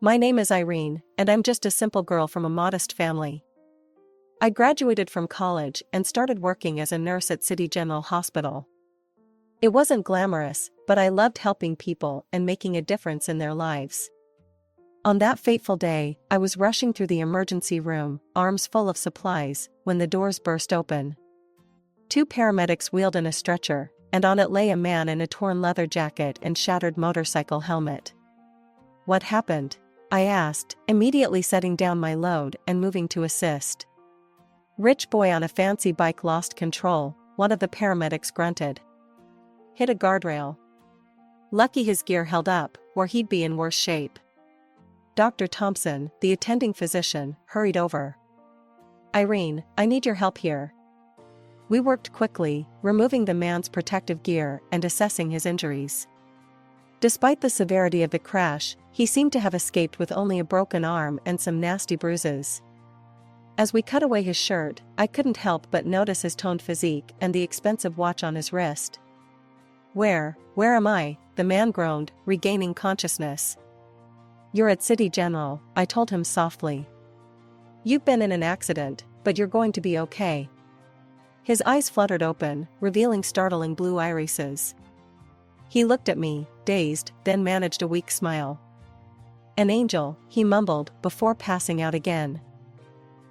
My name is Irene, and I'm just a simple girl from a modest family. I graduated from college and started working as a nurse at City General Hospital. It wasn't glamorous, but I loved helping people and making a difference in their lives. On that fateful day, I was rushing through the emergency room, arms full of supplies, when the doors burst open. 2 paramedics wheeled in a stretcher, and on it lay a man in a torn leather jacket and shattered motorcycle helmet. "What happened?" I asked, immediately setting down my load and moving to assist. "Rich boy on a fancy bike lost control," one of the paramedics grunted. "Hit a guardrail. Lucky his gear held up, or he'd be in worse shape." Dr. Thompson, the attending physician, hurried over. "Irene, I need your help here." We worked quickly, removing the man's protective gear and assessing his injuries. Despite the severity of the crash, he seemed to have escaped with only a broken arm and some nasty bruises. As we cut away his shirt, I couldn't help but notice his toned physique and the expensive watch on his wrist. Where am I?" the man groaned, regaining consciousness. "You're at City General," I told him softly. "You've been in an accident, but you're going to be okay." His eyes fluttered open, revealing startling blue irises. He looked at me, dazed, then managed a weak smile. "An angel," he mumbled, before passing out again.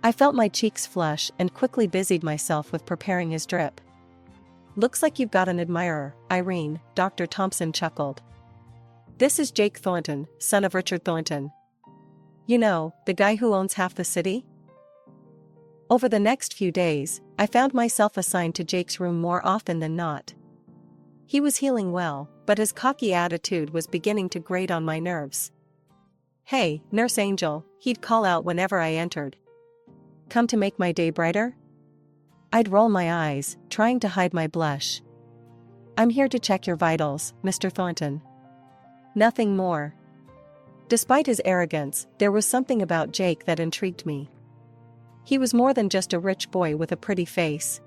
I felt my cheeks flush and quickly busied myself with preparing his drip. "Looks like you've got an admirer, Irene," Dr. Thompson chuckled. "This is Jake Thornton, son of Richard Thornton. You know, the guy who owns half the city?" Over the next few days, I found myself assigned to Jake's room more often than not. He was healing well, but his cocky attitude was beginning to grate on my nerves. "Hey, Nurse Angel," he'd call out whenever I entered. "Come to make my day brighter?" I'd roll my eyes, trying to hide my blush. "I'm here to check your vitals, Mr. Thornton. Nothing more." Despite his arrogance, there was something about Jake that intrigued me. He was more than just a rich boy with a pretty face.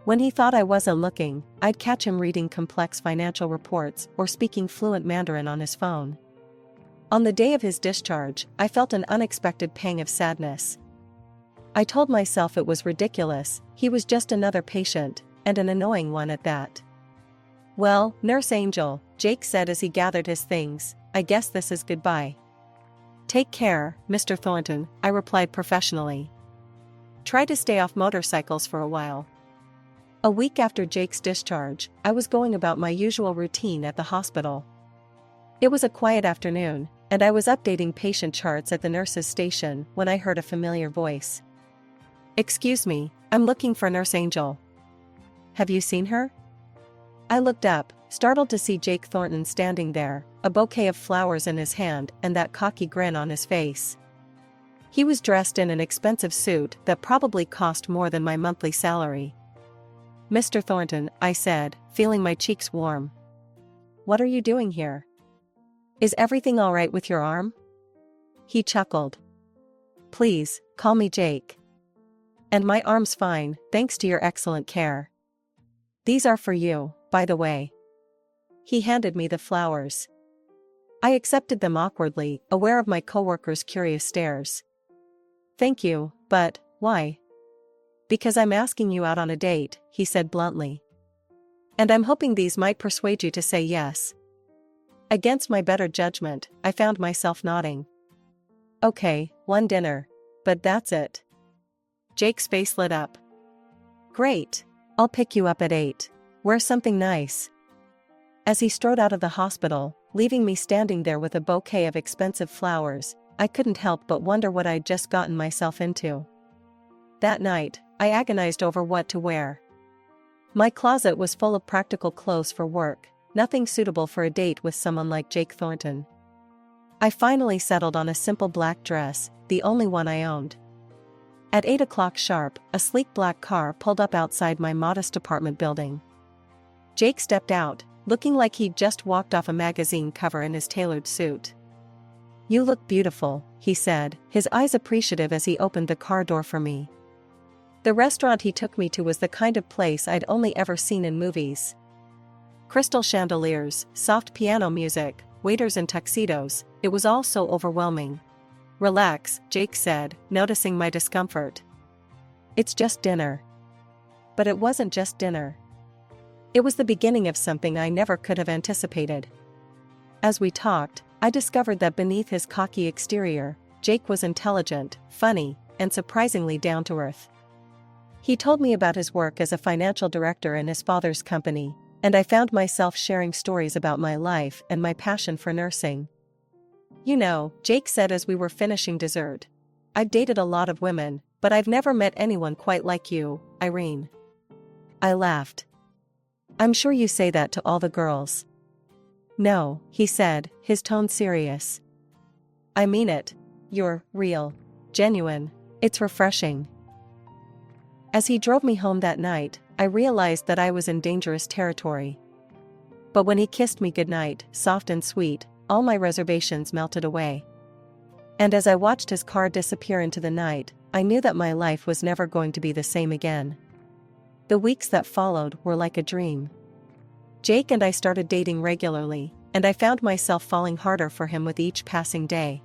When he thought I wasn't looking, I'd catch him reading complex financial reports or speaking fluent Mandarin on his phone. On the day of his discharge, I felt an unexpected pang of sadness. I told myself it was ridiculous, he was just another patient, and an annoying one at that. "Well, Nurse Angel," Jake said as he gathered his things, "I guess this is goodbye." "Take care, Mr. Thornton," I replied professionally. "Try to stay off motorcycles for a while." A week after Jake's discharge, I was going about my usual routine at the hospital. It was a quiet afternoon, and I was updating patient charts at the nurse's station when I heard a familiar voice. "Excuse me, I'm looking for Nurse Angel. Have you seen her?" I looked up, startled to see Jake Thornton standing there, a bouquet of flowers in his hand and that cocky grin on his face. He was dressed in an expensive suit that probably cost more than my monthly salary. "Mr. Thornton," I said, feeling my cheeks warm. "What are you doing here? Is everything all right with your arm?" He chuckled. "Please, call me Jake. And my arm's fine, thanks to your excellent care. These are for you, by the way." He handed me the flowers. I accepted them awkwardly, aware of my coworkers' curious stares. "Thank you, but why?" "Because I'm asking you out on a date," he said bluntly. "And I'm hoping these might persuade you to say yes." Against my better judgment, I found myself nodding. "Okay, one dinner. But that's it." Jake's face lit up. "Great. I'll pick you up at 8. Wear something nice." As he strode out of the hospital, leaving me standing there with a bouquet of expensive flowers, I couldn't help but wonder what I'd just gotten myself into. That night, I agonized over what to wear. My closet was full of practical clothes for work, nothing suitable for a date with someone like Jake Thornton. I finally settled on a simple black dress, the only one I owned. At 8 o'clock sharp, a sleek black car pulled up outside my modest apartment building. Jake stepped out, looking like he'd just walked off a magazine cover in his tailored suit. "You look beautiful," he said, his eyes appreciative as he opened the car door for me. The restaurant he took me to was the kind of place I'd only ever seen in movies. Crystal chandeliers, soft piano music, waiters in tuxedos, It was all so overwhelming. "Relax," Jake said, noticing my discomfort. "It's just dinner." But it wasn't just dinner. It was the beginning of something I never could have anticipated. As we talked, I discovered that beneath his cocky exterior, Jake was intelligent, funny, and surprisingly down-to-earth. He told me about his work as a financial director in his father's company, and I found myself sharing stories about my life and my passion for nursing. "You know," Jake said as we were finishing dessert, "I've dated a lot of women, but I've never met anyone quite like you, Irene." I laughed. "I'm sure you say that to all the girls." "No," he said, his tone serious. "I mean it. You're real. Genuine. It's refreshing." As he drove me home that night, I realized that I was in dangerous territory. But when he kissed me goodnight, soft and sweet, all my reservations melted away. And as I watched his car disappear into the night, I knew that my life was never going to be the same again. The weeks that followed were like a dream. Jake and I started dating regularly, and I found myself falling harder for him with each passing day.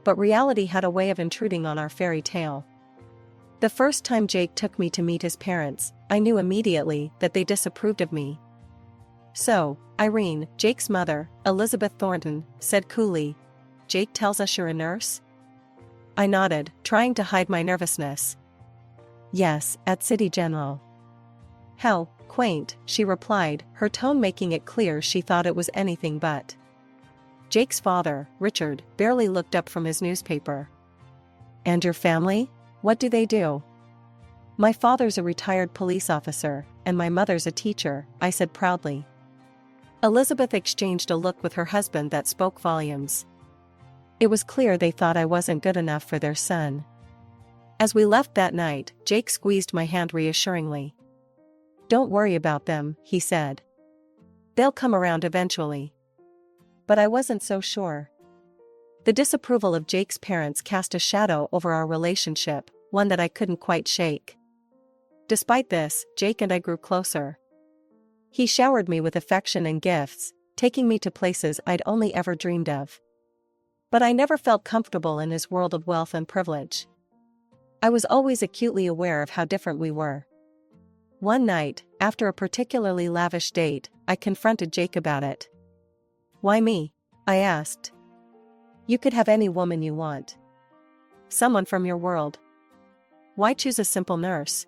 But reality had a way of intruding on our fairy tale. The first time Jake took me to meet his parents, I knew immediately that they disapproved of me. "So, Irene," Jake's mother, Elizabeth Thornton, said coolly, "Jake tells us you're a nurse?" I nodded, trying to hide my nervousness. "Yes, at City General." "How quaint," she replied, her tone making it clear she thought it was anything but. Jake's father, Richard, barely looked up from his newspaper. "And your family? What do they do?" "My father's a retired police officer, and my mother's a teacher," I said proudly. Elizabeth exchanged a look with her husband that spoke volumes. It was clear they thought I wasn't good enough for their son. As we left that night, Jake squeezed my hand reassuringly. "Don't worry about them," he said. "They'll come around eventually." But I wasn't so sure. The disapproval of Jake's parents cast a shadow over our relationship, one that I couldn't quite shake. Despite this, Jake and I grew closer. He showered me with affection and gifts, taking me to places I'd only ever dreamed of. But I never felt comfortable in his world of wealth and privilege. I was always acutely aware of how different we were. One night, after a particularly lavish date, I confronted Jake about it. "Why me?" I asked. "You could have any woman you want. Someone from your world. Why choose a simple nurse?"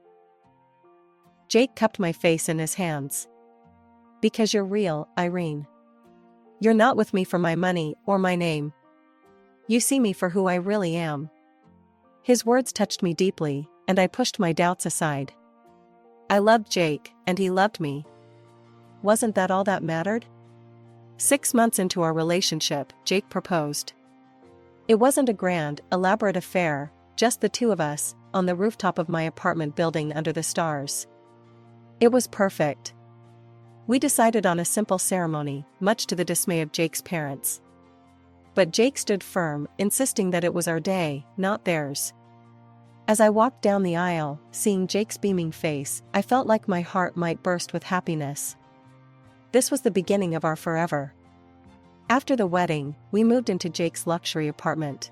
Jake cupped my face in his hands. "Because you're real, Irene. You're not with me for my money or my name. You see me for who I really am." His words touched me deeply, and I pushed my doubts aside. I loved Jake, and he loved me. Wasn't that all that mattered? 6 months into our relationship, Jake proposed. It wasn't a grand, elaborate affair, just the two of us, on the rooftop of my apartment building under the stars. It was perfect. We decided on a simple ceremony, much to the dismay of Jake's parents. But Jake stood firm, insisting that it was our day, not theirs. As I walked down the aisle, seeing Jake's beaming face, I felt like my heart might burst with happiness. This was the beginning of our forever. After the wedding, we moved into Jake's luxury apartment.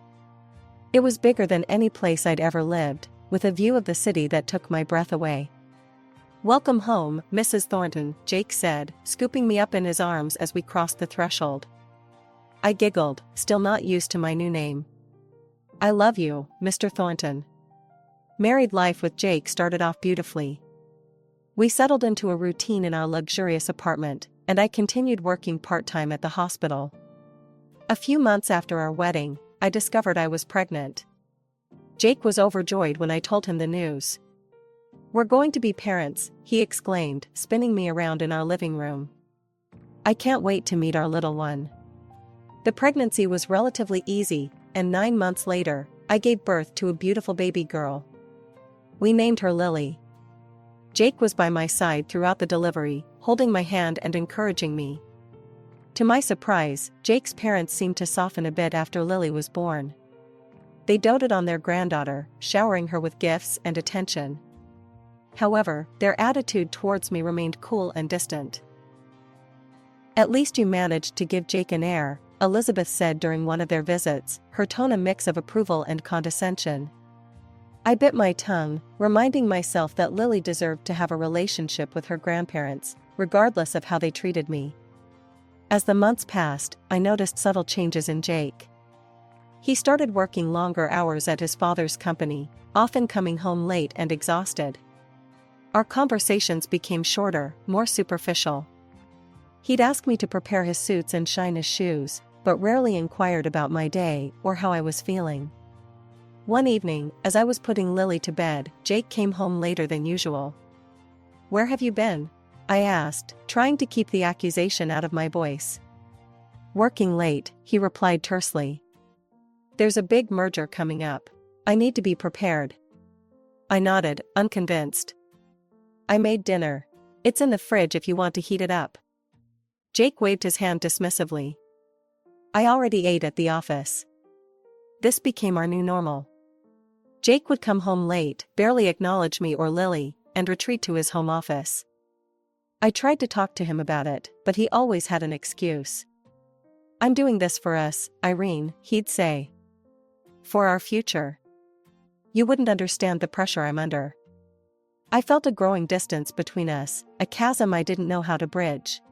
It was bigger than any place I'd ever lived, with a view of the city that took my breath away. "Welcome home, Mrs. Thornton," Jake said, scooping me up in his arms as we crossed the threshold. I giggled, still not used to my new name. "I love you, Mr. Thornton." Married life with Jake started off beautifully. We settled into a routine in our luxurious apartment, and I continued working part-time at the hospital. A few months after our wedding, I discovered I was pregnant. Jake was overjoyed when I told him the news. "We're going to be parents," he exclaimed, spinning me around in our living room. "I can't wait to meet our little one." The pregnancy was relatively easy, and 9 months later, I gave birth to a beautiful baby girl. We named her Lily. Jake was by my side throughout the delivery, holding my hand and encouraging me. To my surprise, Jake's parents seemed to soften a bit after Lily was born. They doted on their granddaughter, showering her with gifts and attention. However, their attitude towards me remained cool and distant. "At least you managed to give Jake an heir," Elizabeth said during one of their visits, her tone a mix of approval and condescension. I bit my tongue, reminding myself that Lily deserved to have a relationship with her grandparents, regardless of how they treated me. As the months passed, I noticed subtle changes in Jake. He started working longer hours at his father's company, often coming home late and exhausted. Our conversations became shorter, more superficial. He'd ask me to prepare his suits and shine his shoes, but rarely inquired about my day or how I was feeling. One evening, as I was putting Lily to bed, Jake came home later than usual. "Where have you been?" I asked, trying to keep the accusation out of my voice. "Working late," he replied tersely. "There's a big merger coming up. I need to be prepared." I nodded, unconvinced. "I made dinner. It's in the fridge if you want to heat it up." Jake waved his hand dismissively. "I already ate at the office." This became our new normal. Jake would come home late, barely acknowledge me or Lily, and retreat to his home office. I tried to talk to him about it, but he always had an excuse. "I'm doing this for us, Irene," he'd say. "For our future. You wouldn't understand the pressure I'm under." I felt a growing distance between us, a chasm I didn't know how to bridge.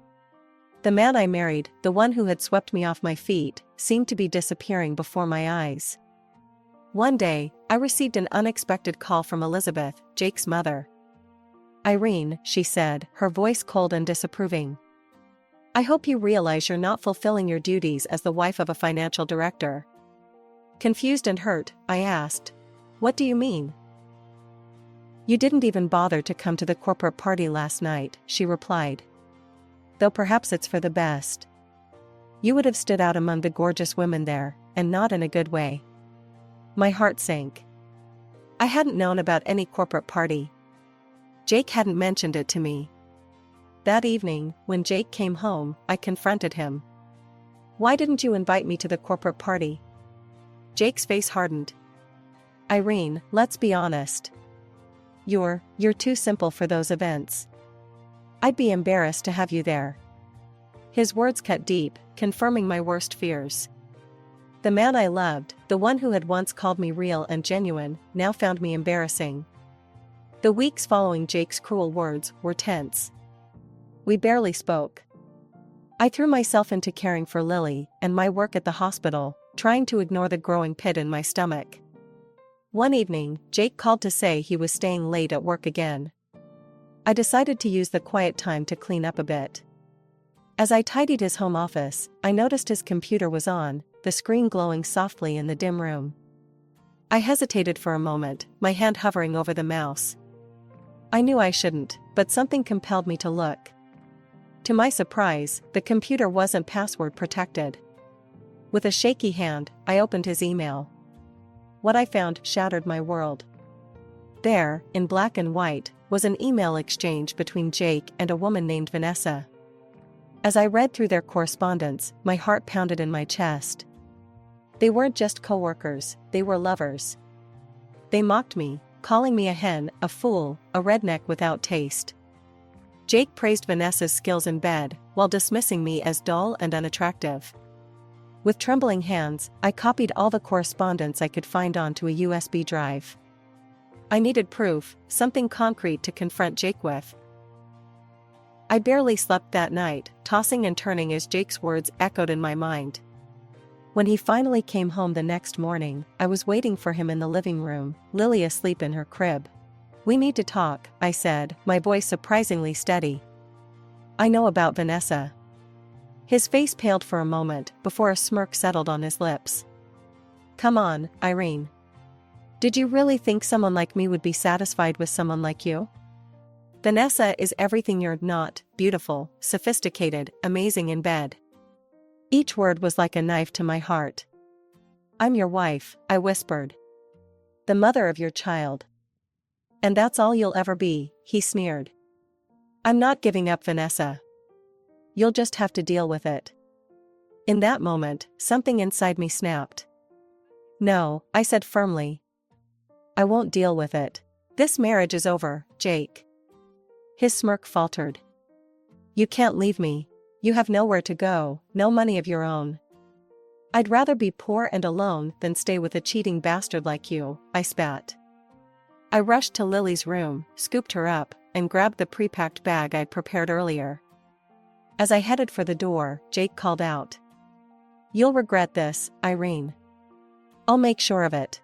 The man I married, the one who had swept me off my feet, seemed to be disappearing before my eyes. One day, I received an unexpected call from Elizabeth, Jake's mother. "Irene," she said, her voice cold and disapproving. "I hope you realize you're not fulfilling your duties as the wife of a financial director." Confused and hurt, I asked, "What do you mean?" "You didn't even bother to come to the corporate party last night," she replied. "Though perhaps it's for the best. You would have stood out among the gorgeous women there, and not in a good way." My heart sank. I hadn't known about any corporate party. Jake hadn't mentioned it to me. That evening, when Jake came home, I confronted him. "Why didn't you invite me to the corporate party?" Jake's face hardened. "Irene, let's be honest. You're too simple for those events. I'd be embarrassed to have you there." His words cut deep, confirming my worst fears. The man I loved, the one who had once called me real and genuine, now found me embarrassing. The weeks following Jake's cruel words were tense. We barely spoke. I threw myself into caring for Lily and my work at the hospital, trying to ignore the growing pit in my stomach. One evening, Jake called to say he was staying late at work again. I decided to use the quiet time to clean up a bit. As I tidied his home office, I noticed his computer was on, the screen glowing softly in the dim room. I hesitated for a moment, my hand hovering over the mouse. I knew I shouldn't, but something compelled me to look. To my surprise, the computer wasn't password protected. With a shaky hand, I opened his email. What I found shattered my world. There, in black and white, was an email exchange between Jake and a woman named Vanessa. As I read through their correspondence, my heart pounded in my chest. They weren't just coworkers, they were lovers. They mocked me, calling me a hen, a fool, a redneck without taste. Jake praised Vanessa's skills in bed, while dismissing me as dull and unattractive. With trembling hands, I copied all the correspondence I could find onto a USB drive. I needed proof, something concrete to confront Jake with. I barely slept that night, tossing and turning as Jake's words echoed in my mind. When he finally came home the next morning, I was waiting for him in the living room, Lily asleep in her crib. "We need to talk," I said, my voice surprisingly steady. "I know about Vanessa." His face paled for a moment, before a smirk settled on his lips. "Come on, Irene. Did you really think someone like me would be satisfied with someone like you? Vanessa is everything you're not: beautiful, sophisticated, amazing in bed." Each word was like a knife to my heart. "I'm your wife," I whispered. "The mother of your child." "And that's all you'll ever be," he sneered. "I'm not giving up Vanessa. You'll just have to deal with it." In that moment, something inside me snapped. "No," I said firmly. "I won't deal with it. This marriage is over, Jake." His smirk faltered. "You can't leave me. You have nowhere to go, no money of your own. I'd rather be poor and alone than stay with a cheating bastard like you, I spat. I rushed to Lily's room, scooped her up, and grabbed the pre-packed bag I'd prepared earlier. As I headed for the door, Jake called out. "You'll regret this, Irene. I'll make sure of it."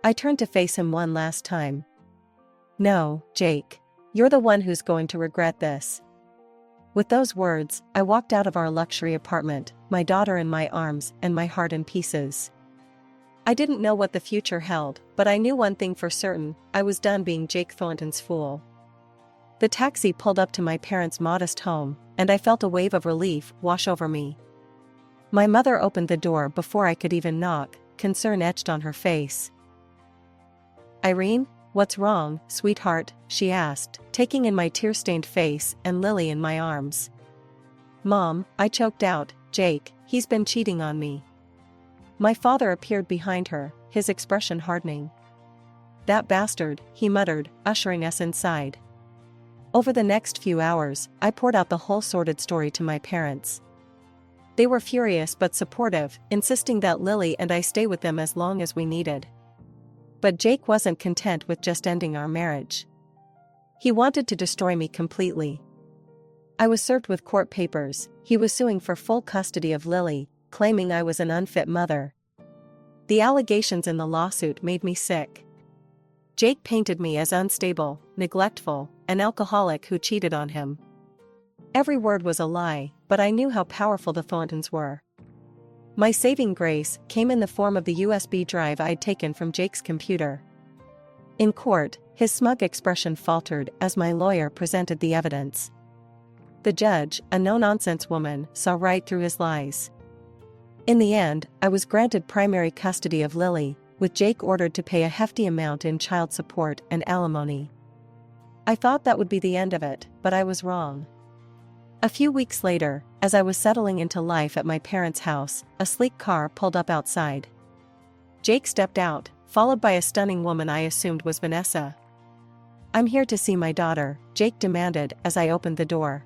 I turned to face him one last time. "No, Jake. You're the one who's going to regret this." With those words, I walked out of our luxury apartment, my daughter in my arms and my heart in pieces. I didn't know what the future held, but I knew one thing for certain: I was done being Jake Thornton's fool. The taxi pulled up to my parents' modest home, and I felt a wave of relief wash over me. My mother opened the door before I could even knock, concern etched on her face. "Irene, what's wrong, sweetheart?" she asked, taking in my tear-stained face and Lily in my arms. "Mom," I choked out, "Jake, he's been cheating on me." My father appeared behind her, his expression hardening. "That bastard," he muttered, ushering us inside. Over the next few hours, I poured out the whole sordid story to my parents. They were furious but supportive, insisting that Lily and I stay with them as long as we needed. But Jake wasn't content with just ending our marriage. He wanted to destroy me completely. I was served with court papers. He was suing for full custody of Lily, claiming I was an unfit mother. The allegations in the lawsuit made me sick. Jake painted me as unstable, neglectful, an alcoholic who cheated on him. Every word was a lie, but I knew how powerful the Thorntons were. My saving grace came in the form of the USB drive I'd taken from Jake's computer. In court, his smug expression faltered as my lawyer presented the evidence. The judge, a no-nonsense woman, saw right through his lies. In the end, I was granted primary custody of Lily, with Jake ordered to pay a hefty amount in child support and alimony. I thought that would be the end of it, but I was wrong. A few weeks later, as I was settling into life at my parents' house, a sleek car pulled up outside. Jake stepped out, followed by a stunning woman I assumed was Vanessa. "I'm here to see my daughter," Jake demanded as I opened the door.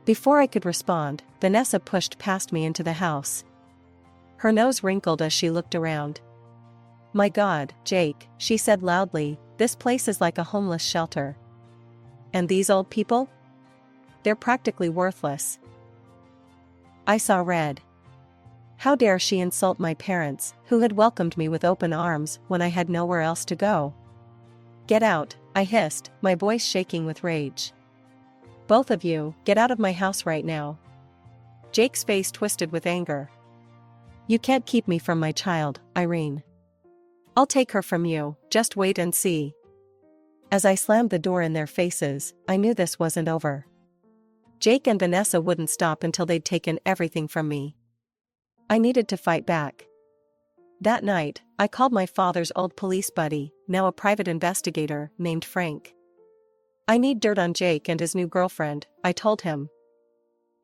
Before I could respond, Vanessa pushed past me into the house. Her nose wrinkled as she looked around. "My God, Jake," she said loudly, "this place is like a homeless shelter. And these old people? They're practically worthless." I saw red. How dare she insult my parents, who had welcomed me with open arms when I had nowhere else to go? "Get out," I hissed, my voice shaking with rage. "Both of you, get out of my house right now." Jake's face twisted with anger. "You can't keep me from my child, Irene. I'll take her from you, just wait and see." As I slammed the door in their faces, I knew this wasn't over. Jake and Vanessa wouldn't stop until they'd taken everything from me. I needed to fight back. That night, I called my father's old police buddy, now a private investigator, named Frank. "I need dirt on Jake and his new girlfriend," I told him.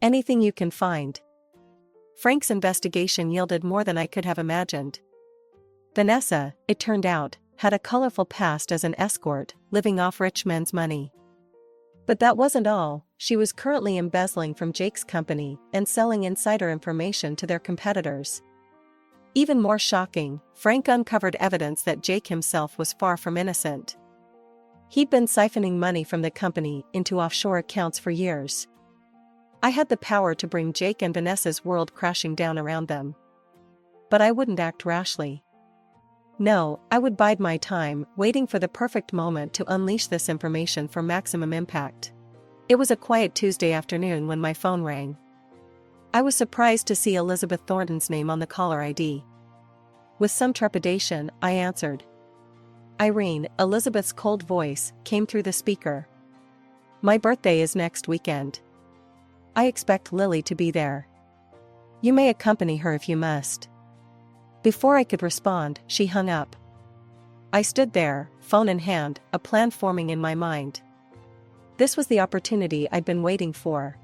"Anything you can find." Frank's investigation yielded more than I could have imagined. Vanessa, it turned out, had a colorful past as an escort, living off rich men's money. But that wasn't all. She was currently embezzling from Jake's company and selling insider information to their competitors. Even more shocking, Frank uncovered evidence that Jake himself was far from innocent. He'd been siphoning money from the company into offshore accounts for years. I had the power to bring Jake and Vanessa's world crashing down around them. But I wouldn't act rashly. No, I would bide my time, waiting for the perfect moment to unleash this information for maximum impact. It was a quiet Tuesday afternoon when my phone rang. I was surprised to see Elizabeth Thornton's name on the caller ID. With some trepidation, I answered. "Irene," Elizabeth's cold voice came through the speaker. "My birthday is next weekend. I expect Lily to be there. You may accompany her if you must." Before I could respond, she hung up. I stood there, phone in hand, a plan forming in my mind. This was the opportunity I'd been waiting for.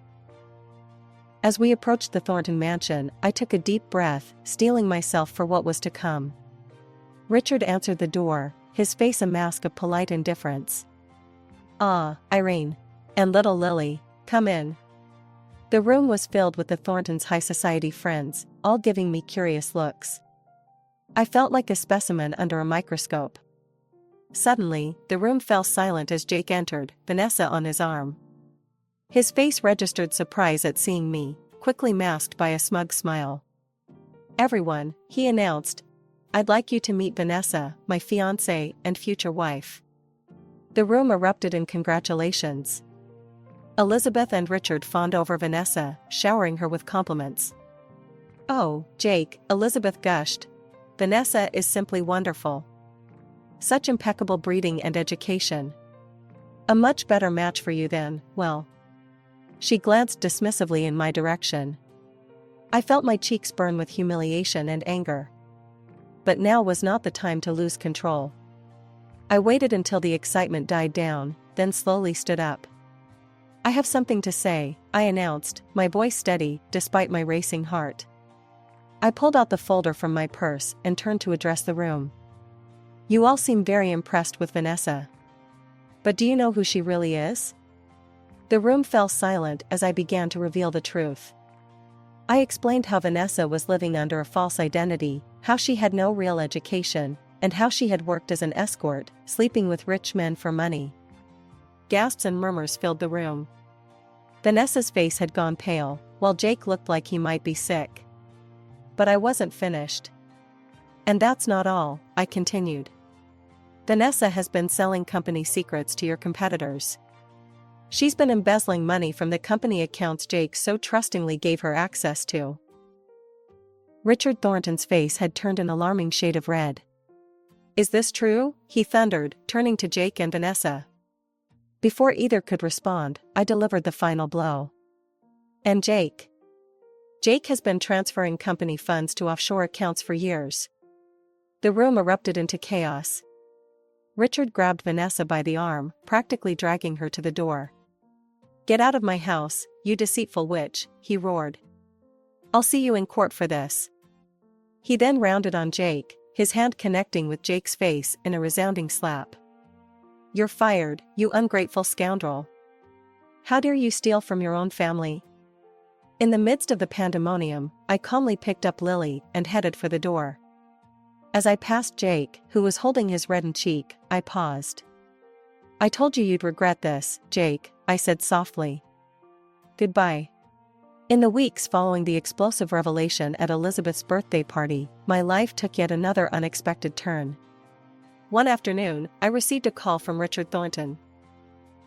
As we approached the Thornton mansion, I took a deep breath, steeling myself for what was to come. Richard answered the door, his face a mask of polite indifference. "Ah, Irene. And little Lily, come in." The room was filled with the Thorntons' high society friends, all giving me curious looks. I felt like a specimen under a microscope. Suddenly, the room fell silent as Jake entered, Vanessa on his arm. His face registered surprise at seeing me, quickly masked by a smug smile. "Everyone," he announced, "I'd like you to meet Vanessa, my fiancée and future wife." The room erupted in congratulations. Elizabeth and Richard fawned over Vanessa, showering her with compliments. "Oh, Jake," Elizabeth gushed, "Vanessa is simply wonderful. Such impeccable breeding and education. A much better match for you than, well." She glanced dismissively in my direction. I felt my cheeks burn with humiliation and anger. But now was not the time to lose control. I waited until the excitement died down, then slowly stood up. "I have something to say," I announced, my voice steady, despite my racing heart. I pulled out the folder from my purse and turned to address the room. "You all seem very impressed with Vanessa. But do you know who she really is?" The room fell silent as I began to reveal the truth. I explained how Vanessa was living under a false identity, how she had no real education, and how she had worked as an escort, sleeping with rich men for money. Gasps and murmurs filled the room. Vanessa's face had gone pale, while Jake looked like he might be sick. But I wasn't finished. "And that's not all," I continued. "Vanessa has been selling company secrets to your competitors. She's been embezzling money from the company accounts Jake so trustingly gave her access to." Richard Thornton's face had turned an alarming shade of red. "Is this true?" he thundered, turning to Jake and Vanessa. Before either could respond, I delivered the final blow. "And Jake? Jake has been transferring company funds to offshore accounts for years." The room erupted into chaos. Richard grabbed Vanessa by the arm, practically dragging her to the door. "Get out of my house, you deceitful witch," he roared. "I'll see you in court for this." He then rounded on Jake, his hand connecting with Jake's face in a resounding slap. "You're fired, you ungrateful scoundrel. How dare you steal from your own family?" In the midst of the pandemonium, I calmly picked up Lily and headed for the door. As I passed Jake, who was holding his reddened cheek, I paused. "I told you you'd regret this, Jake," I said softly. "Goodbye." In the weeks following the explosive revelation at Elizabeth's birthday party, my life took yet another unexpected turn. One afternoon, I received a call from Richard Thornton.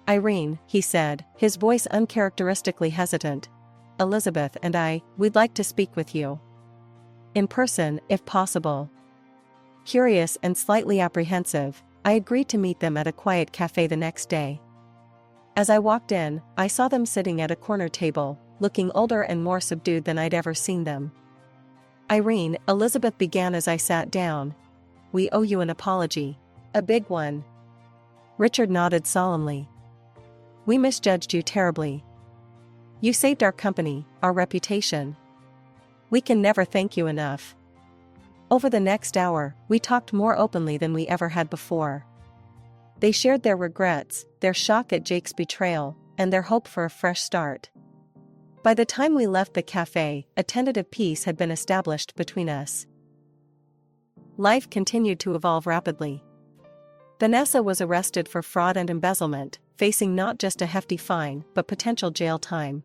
"Irene," he said, his voice uncharacteristically hesitant, "Elizabeth and we'd like to speak with you. In person, if possible." Curious and slightly apprehensive, I agreed to meet them at a quiet cafe the next day. As I walked in, I saw them sitting at a corner table, looking older and more subdued than I'd ever seen them. "Irene," Elizabeth began as I sat down, "we owe you an apology. A big one." Richard nodded solemnly. "We misjudged you terribly. You saved our company, our reputation. We can never thank you enough." Over the next hour, we talked more openly than we ever had before. They shared their regrets, their shock at Jake's betrayal, and their hope for a fresh start. By the time we left the cafe, a tentative peace had been established between us. Life continued to evolve rapidly. Vanessa was arrested for fraud and embezzlement, facing not just a hefty fine but potential jail time.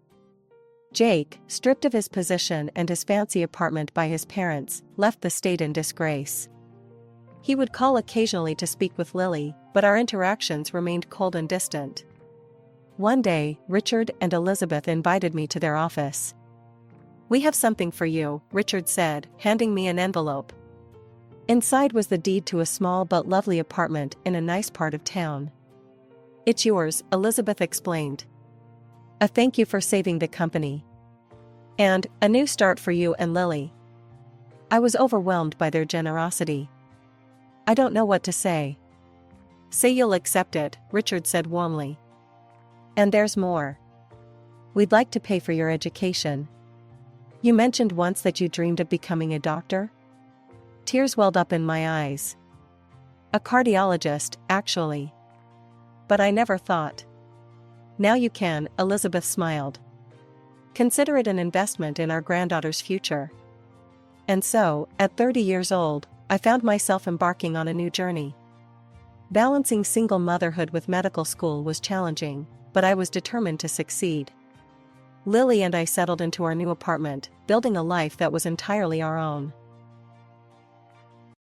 Jake, stripped of his position and his fancy apartment by his parents, left the state in disgrace. He would call occasionally to speak with Lily, but our interactions remained cold and distant. One day, Richard and Elizabeth invited me to their office. "We have something for you," Richard said, handing me an envelope. Inside was the deed to a small but lovely apartment in a nice part of town. "It's yours," Elizabeth explained. "A thank you for saving the company. And a new start for you and Lily." I was overwhelmed by their generosity. "I don't know what to say." "Say you'll accept it," Richard said warmly. "And there's more. We'd like to pay for your education. You mentioned once that you dreamed of becoming a doctor?" Tears welled up in my eyes. "A cardiologist, actually. But I never thought." "Now you can," Elizabeth smiled. Consider it an investment in our granddaughter's future. And so, at 30 years old, I found myself embarking on a new journey. Balancing single motherhood with medical school was challenging, but I was determined to succeed. Lily and I settled into our new apartment, building a life that was entirely our own.